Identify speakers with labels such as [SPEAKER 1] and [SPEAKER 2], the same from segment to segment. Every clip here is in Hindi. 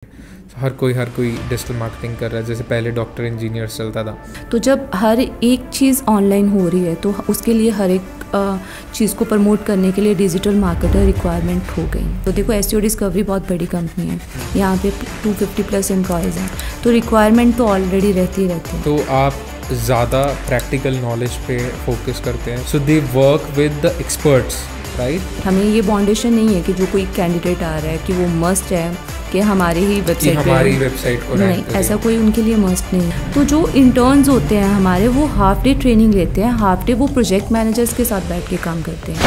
[SPEAKER 1] हर कोई डिजिटल मार्केटिंग कर रहा है, जैसे पहले डॉक्टर इंजीनियर चलता था।
[SPEAKER 2] तो जब हर एक चीज़ ऑनलाइन हो रही है तो उसके लिए हर एक चीज़ को प्रमोट करने के लिए डिजिटल मार्केटर रिक्वायरमेंट हो गई। तो देखो एसईओ डिस्कवरी बहुत बड़ी कंपनी है, यहाँ पे 250 प्लस एम्प्लॉयज़ हैं, तो रिक्वायरमेंट तो ऑलरेडी रहती है।
[SPEAKER 1] तो आप ज़्यादा प्रैक्टिकल नॉलेज पे फोकस करते हैं, so they work with the experts, right?
[SPEAKER 2] हमें ये बाउंडेशन नहीं है कि जो कोई कैंडिडेट आ रहा है कि वो मस्ट है कि हमारी ही
[SPEAKER 1] वेबसाइट को
[SPEAKER 2] नहीं, ऐसा कोई उनके लिए मस्ट नहीं है। तो जो इंटर्न्स होते हैं हमारे, वो हाफ डे ट्रेनिंग लेते हैं, हाफ डे वो प्रोजेक्ट मैनेजर्स के साथ बैठ के काम करते हैं।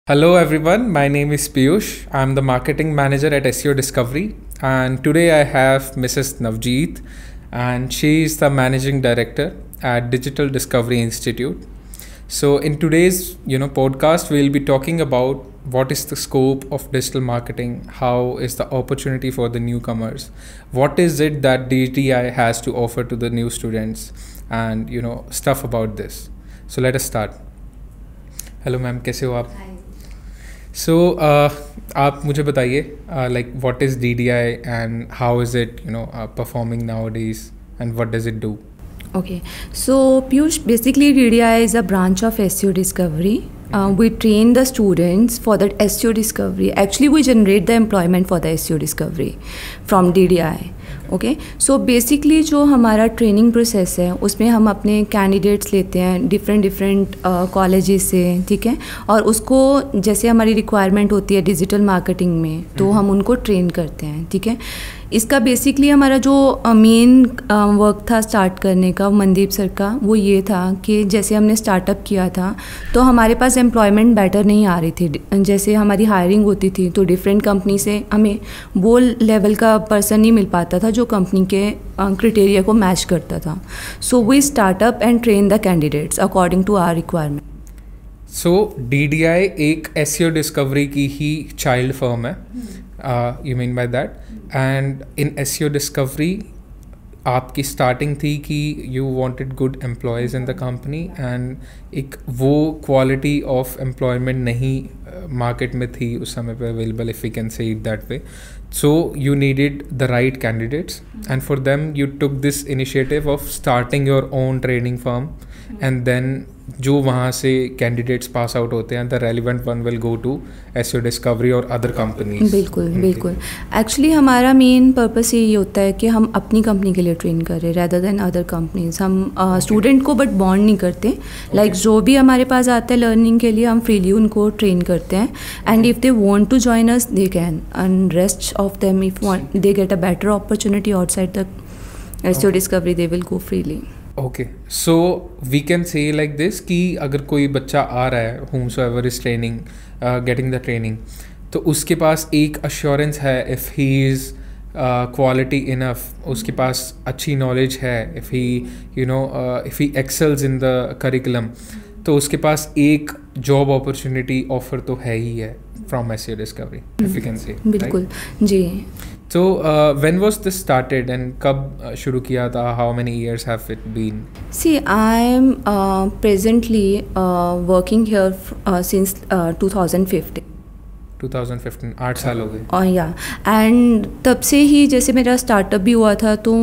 [SPEAKER 1] Hello everyone, my name is Piyush. I'm the marketing manager at SEO Discovery, and today I have Mrs. Navjeet, and she is the managing director at Digital Discovery Institute. So in today's podcast, we'll be talking about what is the scope of digital marketing, how is the opportunity for the newcomers, what is it that DTI has to offer to the new students, and stuff about this. So let us start. Hello ma'am, कैसे हो आप? So आप मुझे बताइए like what is DDI and how is it performing nowadays and what does it do?
[SPEAKER 2] Okay, so Piyush, basically DDI is a branch of SEO Discovery. We train the students for that SEO Discovery. Actually, we generate the employment for the SEO Discovery from DDI. Okay, so basically जो हमारा ट्रेनिंग प्रोसेस है उसमें हम अपने कैंडिडेट्स लेते हैं डिफरेंट कॉलेजेस से, ठीक है, और उसको जैसे हमारी रिक्वायरमेंट होती है डिजिटल मार्केटिंग में तो हम उनको ट्रेन करते हैं, ठीक है। इसका बेसिकली हमारा जो मेन वर्क था स्टार्ट करने का मनदीप सर का, वो ये था कि जैसे हमने स्टार्टअप किया था तो हमारे पास एम्प्लॉयमेंट बेटर नहीं आ रही थी। जैसे हमारी हायरिंग होती थी तो डिफरेंट कंपनी से हमें वो लेवल का पर्सन नहीं मिल पाता था जो कंपनी के क्राइटेरिया को मैच करता था। So we startup and train the candidates according to our requirement.
[SPEAKER 1] So DDI एक SEO डिस्कवरी की ही चाइल्ड फर्म है, you mean by that? And in SEO discovery आपकी स्टार्टिंग थी कि you wanted good employees in the company, and एक वो क्वालिटी ऑफ एम्प्लॉयमेंट नहीं मार्केट में थी उस समय पे available, if you can say it that way. So you needed the right candidates, and for them you took this initiative of starting your own training firm, and then जो वहाँ से कैंडिडेट्स पास आउट होते हैं, the relevant one will go to SEO discovery और अदर कंपनीज.
[SPEAKER 2] बिल्कुल एक्चुअली हमारा मेन पर्पस यही होता है कि हम अपनी कंपनी के लिए ट्रेन करें रैदर देन अदर कंपनीज. हम स्टूडेंट को बट बॉन्ड नहीं करते. लाइक जो भी हमारे पास आता है लर्निंग के लिए हम फ्रीली उनको ट्रेन करते हैं, and if they want to join us they can, and rest of them if they get a better opportunity outside the SEO discovery they will go freely.
[SPEAKER 1] Okay, so we can say like this कि अगर कोई बच्चा आ रहा है whomsoever is training, getting the training, तो उसके पास एक अश्योरेंस है if he is quality enough, उसके पास अच्छी नॉलेज है, if he excels in the curriculum, तो उसके पास एक जॉब अपॉर्चुनिटी ऑफर तो है ही है from SEO discovery, if you can से.
[SPEAKER 2] बिल्कुल जी.
[SPEAKER 1] So when was this started and कब शुरू किया था? How many years have it been?
[SPEAKER 2] See, I am presently working here since 2015.
[SPEAKER 1] 2015, 8 साल हो गए.
[SPEAKER 2] और या एंड तब से ही जैसे मेरा स्टार्टअप भी हुआ था तो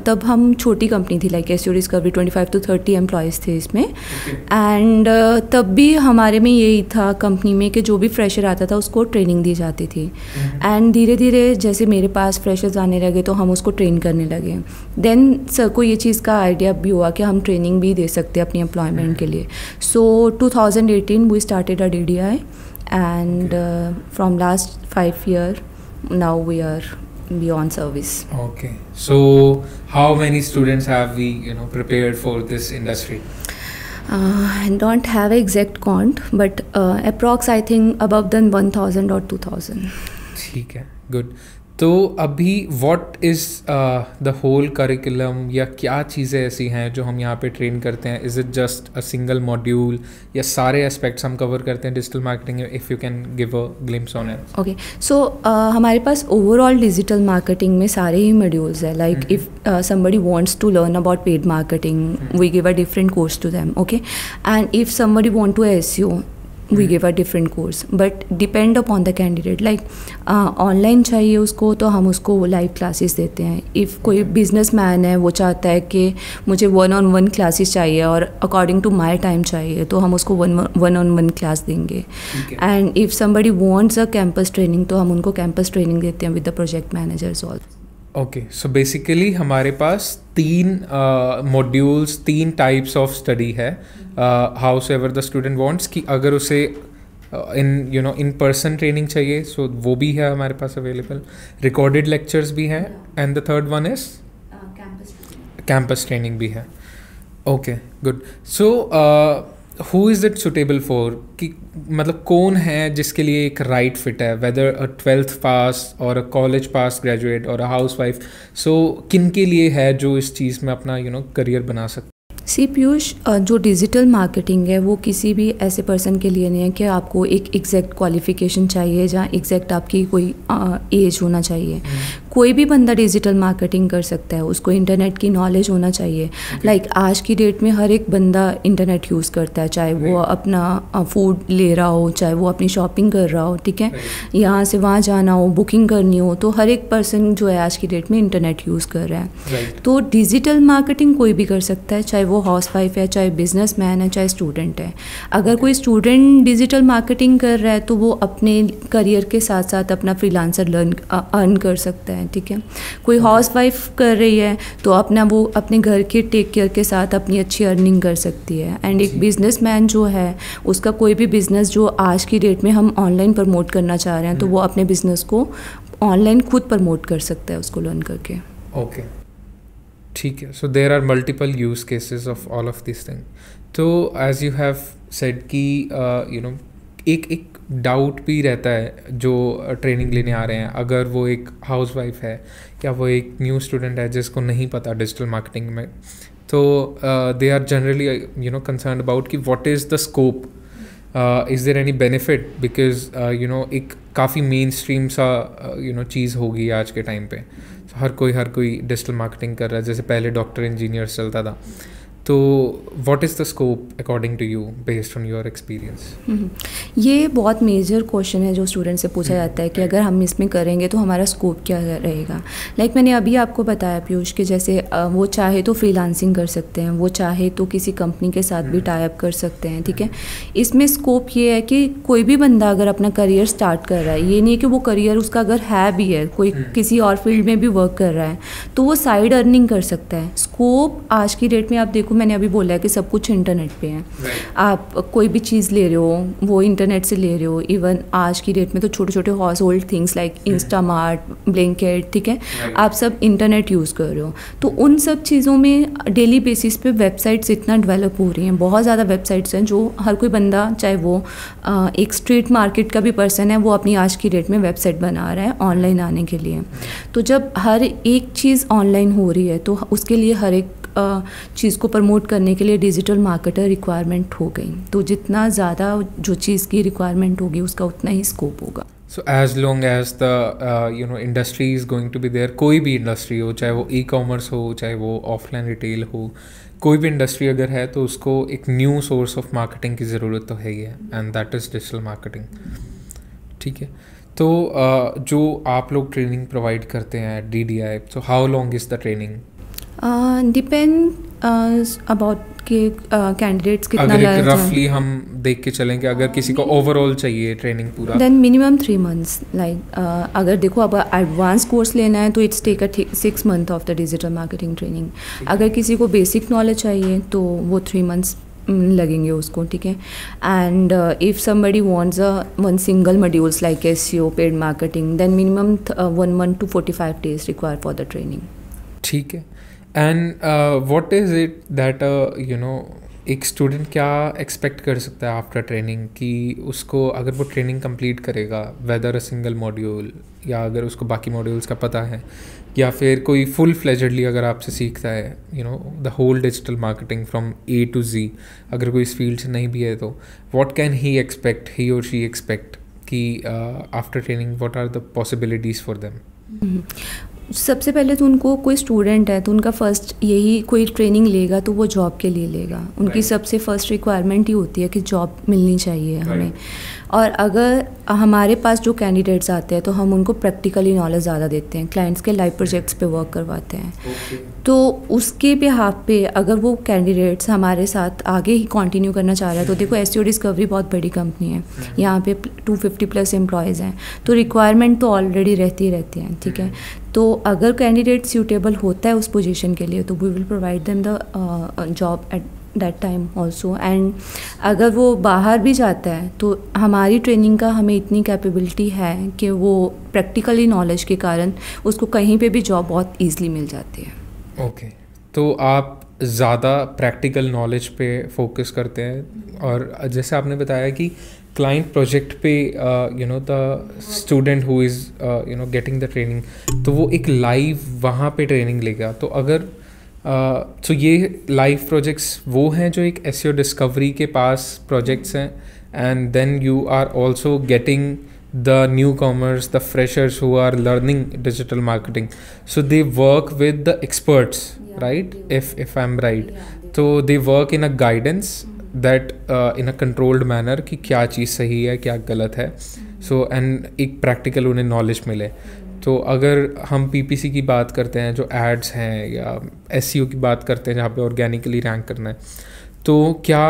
[SPEAKER 2] तब हम छोटी कंपनी थी, like SEO discovery 25 to 30 employees थे इसमें. एंड तब भी हमारे में यही था कंपनी में कि जो भी फ्रेशर आता था उसको ट्रेनिंग दी जाती थी. एंड धीरे धीरे जैसे मेरे पास फ्रेशर्स आने लगे तो हम उसको ट्रेन करने लगे. देन सर को ये चीज़ का आइडिया भी हुआ कि हम ट्रेनिंग भी दे सकते हैं अपनी एम्प्लॉयमेंट के लिए. So 2018 we started a DDI. And from last 5 years now we are beyond service.
[SPEAKER 1] Okay, so how many students have we prepared for this industry?
[SPEAKER 2] I don't have exact count, but approx I think above than 1000 or 2000.
[SPEAKER 1] ठीक है, good. तो अभी what is the whole curriculum, या क्या चीज़ें ऐसी हैं जो हम यहाँ पे ट्रेन करते हैं? Is it just a single module या सारे एस्पेक्ट्स हम कवर करते हैं digital marketing? If you can give a glimpse on it.
[SPEAKER 2] Okay, so हमारे पास ओवरऑल डिजिटल मार्केटिंग में सारे ही मॉड्यूल्स हैं. Like if somebody wants to learn about paid marketing, we give a different course to them. Okay, and if somebody want to SEO, we give a different course, but depend upon the candidate. Like online चाहिए उसको तो हम उसको लाइव क्लासेस देते हैं. इफ़ कोई बिजनेस मैन है वो चाहता है कि मुझे 1-on-1 क्लासेस चाहिए और अकॉर्डिंग टू माई टाइम चाहिए, तो हम उसको 1-on-1 क्लास देंगे. And if somebody wants a campus training तो हम उनको कैंपस ट्रेनिंग देते हैं with the project managers also.
[SPEAKER 1] Okay, so basically हमारे पास 3 मॉड्यूल्स, 3 टाइप्स ऑफ स्टडी है. House ever the student wants कि अगर उसे इन पर्सन ट्रेनिंग चाहिए, सो वो भी है हमारे पास अवेलेबल. रिकॉर्डेड लेक्चर्स भी हैं. And the third one is campus training भी है. Okay, good. So who is it suitable for, कि मतलब कौन है जिसके लिए एक राइट फिट है, वेदर अ 12th पास और अ कॉलेज पास ग्रेजुएट और अ हाउस वाइफ. सो किन के लिए है जो इस चीज़ में अपना करियर बना सकते?
[SPEAKER 2] सी पीयूष, जो डिजिटल मार्केटिंग है वो किसी भी ऐसे पर्सन के लिए नहीं है कि आपको एक एग्जैक्ट क्वालिफिकेशन चाहिए जहाँ एग्जैक्ट आपकी कोई एज होना चाहिए. कोई भी बंदा डिजिटल मार्केटिंग कर सकता है, उसको इंटरनेट की नॉलेज होना चाहिए. लाइक आज की डेट में हर एक बंदा इंटरनेट यूज़ करता है, चाहे वो अपना फूड ले रहा हो, चाहे वो अपनी शॉपिंग कर रहा हो, ठीक है, यहाँ से वहाँ जाना हो, बुकिंग करनी हो, तो हर एक पर्सन जो है आज की डेट में इंटरनेट यूज़ कर रहा है. तो डिजिटल मार्केटिंग कोई भी कर सकता है, चाहे वो हाउस वाइफ है, चाहे बिजनेस मैन है, चाहे स्टूडेंट है. अगर कोई स्टूडेंट डिजिटल मार्केटिंग कर रहा है तो वो अपने करियर के साथ साथ अपना फ्रीलांसर अर्न कर सकता है, ठीक है. कोई हाउस वाइफ कर रही है तो वो अपने घर के टेक केयर के साथ अपनी अच्छी अर्निंग कर सकती है. एंड एक बिजनेस मैन जो है उसका कोई भी बिजनेस जो आज की डेट में हम ऑनलाइन प्रमोट करना चाह रहे हैं तो वो अपने बिजनेस को ऑनलाइन खुद प्रमोट कर सकता है उसको लर्न करके.
[SPEAKER 1] ओके, ठीक है. So there are multiple use cases of all of this thing. तो एज यू हैव सेड कि एक डाउट भी रहता है जो ट्रेनिंग लेने आ रहे हैं, अगर वो एक हाउस वाइफ है या वो एक न्यू स्टूडेंट है जिसको नहीं पता डिजिटल मार्केटिंग में, तो they are generally concern about कि what is the scope, is there any benefit, because एक काफ़ी मेन स्ट्रीम सा चीज़ होगी आज के टाइम पे. हर कोई डिजिटल मार्केटिंग कर रहा है, जैसे पहले डॉक्टर इंजीनियर्स चलता था. तो what is the scope according to you based on your experience?
[SPEAKER 2] ये बहुत मेजर क्वेश्चन है जो स्टूडेंट से पूछा जाता है कि अगर हम इसमें करेंगे तो हमारा स्कोप क्या रहेगा. लाइक मैंने अभी आपको बताया पीयूष कि जैसे वो चाहे तो फ्रीलांसिंग कर सकते हैं, वो चाहे तो किसी कंपनी के साथ भी टाई अप कर सकते हैं, ठीक है. इसमें स्कोप ये है कि कोई भी बंदा अगर अपना करियर स्टार्ट कर रहा है, ये नहीं है कि वो करियर उसका अगर है भी है, कोई किसी और फील्ड में भी वर्क कर रहा है तो वो साइड अर्निंग कर सकता है. स्कोप आज की डेट में आप देखो, मैंने अभी बोला है कि सब कुछ इंटरनेट पे है. आप कोई भी चीज़ ले रहे हो वो इंटरनेट से ले रहे हो. इवन आज की डेट में तो छोटे छोटे house hold things like Instamart, Blinkit, ठीक है, आप सब इंटरनेट यूज़ कर रहे हो. तो उन सब चीज़ों में डेली बेसिस पे वेबसाइट्स इतना डेवलप हो रही हैं, बहुत ज़्यादा वेबसाइट्स हैं जो हर कोई बंदा, चाहे वो एक स्ट्रीट मार्केट का भी पर्सन है, वो अपनी आज की डेट में वेबसाइट बना रहा है ऑनलाइन आने के लिए. तो जब हर एक चीज़ ऑनलाइन हो रही है तो उसके लिए हर एक चीज़ को प्रमोट करने के लिए डिजिटल मार्केटर रिक्वायरमेंट हो गई. तो जितना ज़्यादा जो चीज़ की रिक्वायरमेंट होगी उसका उतना ही स्कोप होगा.
[SPEAKER 1] So as long as the industry is going to be there, कोई भी इंडस्ट्री हो, चाहे वो ई-कॉमर्स हो, चाहे वो ऑफलाइन रिटेल हो, कोई भी इंडस्ट्री अगर है तो उसको एक न्यू सोर्स ऑफ मार्केटिंग की ज़रूरत तो है ही है, and that is digital marketing. ठीक है. तो जो आप लोग ट्रेनिंग प्रोवाइड करते हैं DDI, so how long is the training?
[SPEAKER 2] Depend about के कैंडिडेट्स कितना
[SPEAKER 1] अगर रफली हम देख के चलें कि अगर किसी को ओवरऑल चाहिए ट्रेनिंग पूरा,
[SPEAKER 2] देन मिनिमम 3 months. लाइक अगर देखो अब एडवांस कोर्स लेना है तो it's take 6 months of the digital marketing training. अगर किसी को बेसिक नॉलेज चाहिए तो वो 3 months लगेंगे उसको, ठीक है. And if somebody wants one single modules like SEO, paid marketing, then minimum 1 month to 45 days require for the training.
[SPEAKER 1] ठीक है. And what is it that एक स्टूडेंट क्या एक्सपेक्ट कर सकता है आफ्टर ट्रेनिंग, कि उसको अगर वो ट्रेनिंग कंप्लीट करेगा, वेदर अ सिंगल मॉड्यूल या अगर उसको बाकी मॉड्यूल्स का पता है, या फिर कोई फुल फ्लेजडली अगर आपसे सीखता है the whole digital marketing from A to Z, अगर कोई इस फील्ड से नहीं भी है तो व्हाट कैन ही और शी एक्सपेक्ट कि after training what are the possibilities for them?
[SPEAKER 2] सबसे पहले तो उनको कोई स्टूडेंट है तो उनका फर्स्ट यही कोई ट्रेनिंग लेगा तो वो जॉब के लिए लेगा, उनकी सबसे फर्स्ट रिक्वायरमेंट ही होती है कि जॉब मिलनी चाहिए हमें। और अगर हमारे पास जो कैंडिडेट्स आते हैं तो हम उनको प्रैक्टिकली नॉलेज ज़्यादा देते हैं, क्लाइंट्स के लाइव प्रोजेक्ट्स पे वर्क करवाते हैं। तो उसके बिहाफ पे अगर वो कैंडिडेट्स हमारे साथ आगे ही कंटिन्यू करना चाह रहे हैं तो देखो एसईओ डिस्कवरी बहुत बड़ी कंपनी है, यहाँ पे 250+ एम्प्लॉयज़ हैं, तो रिक्वायरमेंट तो ऑलरेडी रहती हैं, ठीक है। तो अगर कैंडिडेट सूटेबल होता है उस पोजीशन के लिए तो we will provide them the job at that time also. एंड अगर वो बाहर भी जाता है तो हमारी ट्रेनिंग का हमें इतनी कैपेबिलिटी है कि वो प्रैक्टिकली नॉलेज के कारण उसको कहीं पे भी जॉब बहुत ईजिली मिल जाती है।
[SPEAKER 1] ओके, तो आप ज़्यादा प्रैक्टिकल नॉलेज पे फोकस करते हैं, और जैसे आपने बताया कि क्लाइंट प्रोजेक्ट पे the student who is getting the training, तो वो एक लाइव वहाँ पे ट्रेनिंग लेगा। तो अगर तो ये लाइव प्रोजेक्ट्स वो हैं जो एक एसईओ डिस्कवरी के पास प्रोजेक्ट्स हैं, and then you are also getting the newcomers, the freshers who are learning digital marketing, so they work with the experts, right? If I'm right, so they work in a guidance that in a controlled manner कि क्या चीज़ सही है क्या गलत है, so and एक practical उन्हें knowledge मिले। तो अगर हम PPC की बात करते हैं जो एड्स हैं, या SEO की बात करते हैं जहाँ पे ऑर्गेनिकली रैंक करना है, तो क्या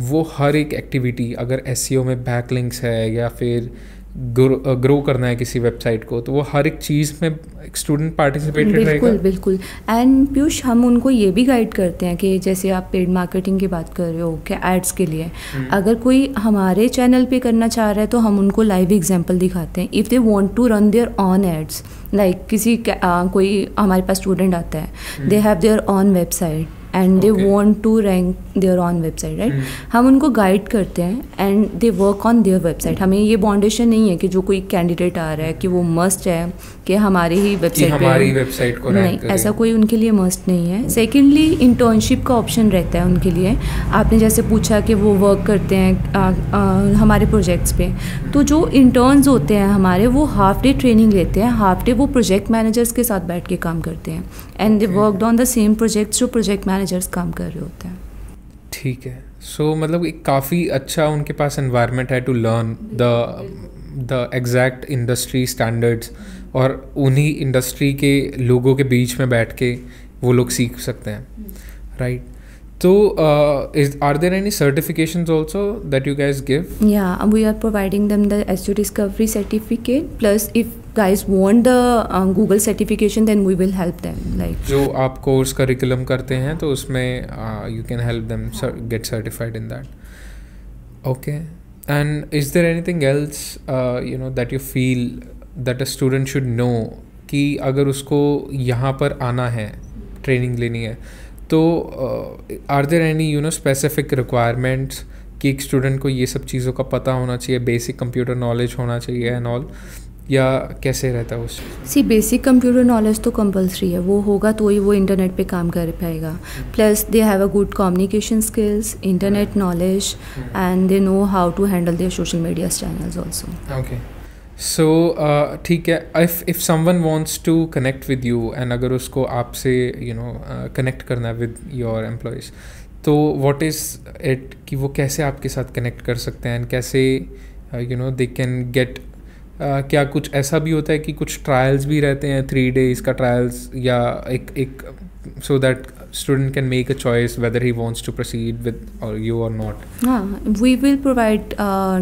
[SPEAKER 1] वो हर एक एक्टिविटी अगर SEO में बैकलिंक्स है या फिर ग्रो करना है किसी वेबसाइट को, तो वो हर एक चीज़ में एक स्टूडेंट पार्टिसिपेटेड रहेगा?
[SPEAKER 2] बिल्कुल। एंड पीयूष, हम उनको ये भी गाइड करते हैं कि जैसे आप पेड मार्केटिंग की बात कर रहे हो कि एड्स के लिए अगर कोई हमारे चैनल पे करना चाह रहा है तो हम उनको लाइव एग्जांपल दिखाते हैं। If they want to run their own ads, like कोई हमारे पास स्टूडेंट आता है, they have their own website and they want to rank their own website, right? हम उनको गाइड करते हैं and they work on their website. हमें ये बाउंडेशन नहीं है कि जो कोई कैंडिडेट आ रहा है कि वो मस्ट है कि हमारी ही वेबसाइट
[SPEAKER 1] को
[SPEAKER 2] नहीं, ऐसा कोई उनके लिए मस्ट नहीं है। सेकेंडली, इंटर्नशिप का ऑप्शन रहता है उनके लिए। आपने जैसे पूछा कि वो वर्क करते हैं हमारे प्रोजेक्ट्स पे, तो जो इंटर्न्स होते हैं हमारे वो हाफ डे ट्रेनिंग लेते हैं, हाफ डे वो प्रोजेक्ट मैनेजर्स के साथ बैठ के काम करते हैं and they worked on the same projects जो प्रोजेक्ट मैनेजर्स काम कर रहे होते हैं।
[SPEAKER 1] ठीक है, सो मतलब एक काफ़ी अच्छा उनके पास एनवायरनमेंट है to learn the exact industry standards, और उन्हीं इंडस्ट्री के लोगों के बीच में बैठ के वो लोग सीख सकते हैं, right? So, are there any certifications also that you guys give?
[SPEAKER 2] Yeah, we are providing them the SEO Discovery certificate. Plus, if guys want the Google certification, then we will help them. Like
[SPEAKER 1] जो आप कोर्स करिकुलम करते हैं तो उसमें you can help them get certified in that. Okay. And is there anything else that you feel that a student should know कि अगर उसको यहाँ पर आना है, ट्रेनिंग लेनी है, तो are there any specific requirements कि एक स्टूडेंट को ये सब चीज़ों का पता होना चाहिए, बेसिक कंप्यूटर नॉलेज होना चाहिए एंड ऑल, या कैसे रहता है उस?
[SPEAKER 2] बेसिक कंप्यूटर नॉलेज तो कंपलसरी है, वो होगा तो ही वो इंटरनेट पे काम कर पाएगा। Plus they have a good communication skills, internet knowledge, and they know how to handle their social media channels also.
[SPEAKER 1] Okay, so ठीक है, if someone wants to connect with you and अगर उसको आपसे कनेक्ट करना है विद योर एम्प्लॉयज़, तो व्हाट इज़ इट कि वो कैसे आपके साथ कनेक्ट कर सकते हैं, कैसे दे कैन गेट, क्या कुछ ऐसा भी होता है कि कुछ ट्रायल्स भी रहते हैं, 3 days का ट्रायल्स, या एक so that student can make a choice whether he wants to proceed with or you or not?
[SPEAKER 2] We will provide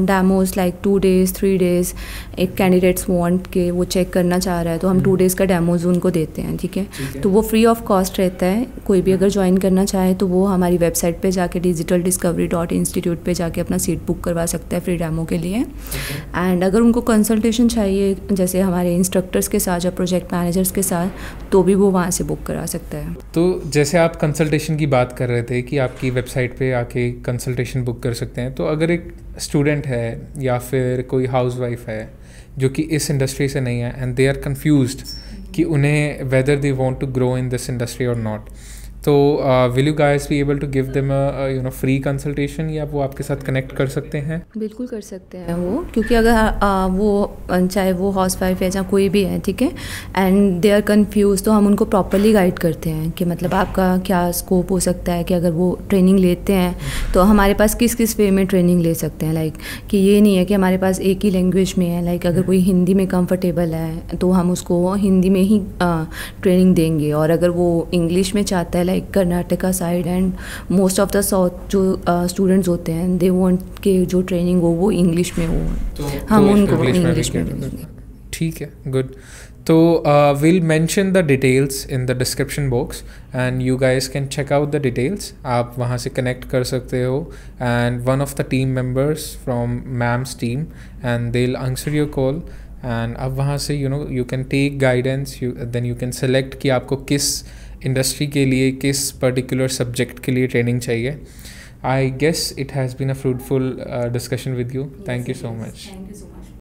[SPEAKER 2] demos like 2 days, 3 days. एक कैंडिडेट्स वांट के वो चेक करना चाह रहा है तो हम 2 days का डेमोज उनको देते हैं, ठीक है? तो वो फ्री ऑफ कॉस्ट रहता है। कोई भी अगर ज्वाइन करना चाहे तो वो हमारी वेबसाइट पे जाके digitaldiscovery.institute पे जाके अपना सीट बुक करवा सकता है फ्री डेमो के लिए। एंड अगर उनको कंसल्टेशन चाहिए जैसे हमारे इंस्ट्रक्टर्स के साथ या प्रोजेक्ट मैनेजर्स के साथ, तो भी वो वहाँ से बुक करा सकता है।
[SPEAKER 1] तो जैसे आप कंसल्टेशन की बात कर रहे थे कि आपकी वेबसाइट पे आके कंसल्टेशन बुक कर सकते हैं, तो अगर एक स्टूडेंट है या फिर कोई हाउसवाइफ है जो कि इस इंडस्ट्री से नहीं है एंड दे आर कन्फ्यूज्ड कि उन्हें whether they want to grow in this industry और नॉट, तो will you guys be able to give them a free consultation, या वो आपके साथ कनेक्ट कर सकते हैं?
[SPEAKER 2] बिल्कुल कर सकते हैं वो, क्योंकि अगर वो चाहे वो हाउस वाइफ है या कोई भी है, ठीक है, एंड दे आर कन्फ्यूज, तो हम उनको प्रॉपरली गाइड करते हैं कि मतलब आपका क्या स्कोप हो सकता है, कि अगर वो ट्रेनिंग लेते हैं तो हमारे पास किस किस वे में ट्रेनिंग ले सकते हैं। लाइक कि ये नहीं है कि हमारे पास एक ही लैंग्वेज में है, लाइक अगर कोई हिंदी में कंफर्टेबल है तो हम उसको हिंदी में ही ट्रेनिंग देंगे, और अगर वो इंग्लिश में चाहता है, like Karnataka side and most of the south जो स्टूडेंट्स होते हैं, दे वांट के जो ट्रेनिंग हो वो इंग्लिश में हो, तो हम उनको इंग्लिश में देंगे।
[SPEAKER 1] ठीक है, गुड। तो we'll mention the details in the description box and you guys can check out the details. आप वहाँ से connect कर सकते हो and one of the team members from ma'am's team and they'll answer your call and अब वहाँ से you can take guidance, then you can select कि आपको किस industry के लिए, किस particular subject के लिए training चाहिए. I guess it has been a fruitful discussion with you. Thank you so much.
[SPEAKER 2] Thank you so much.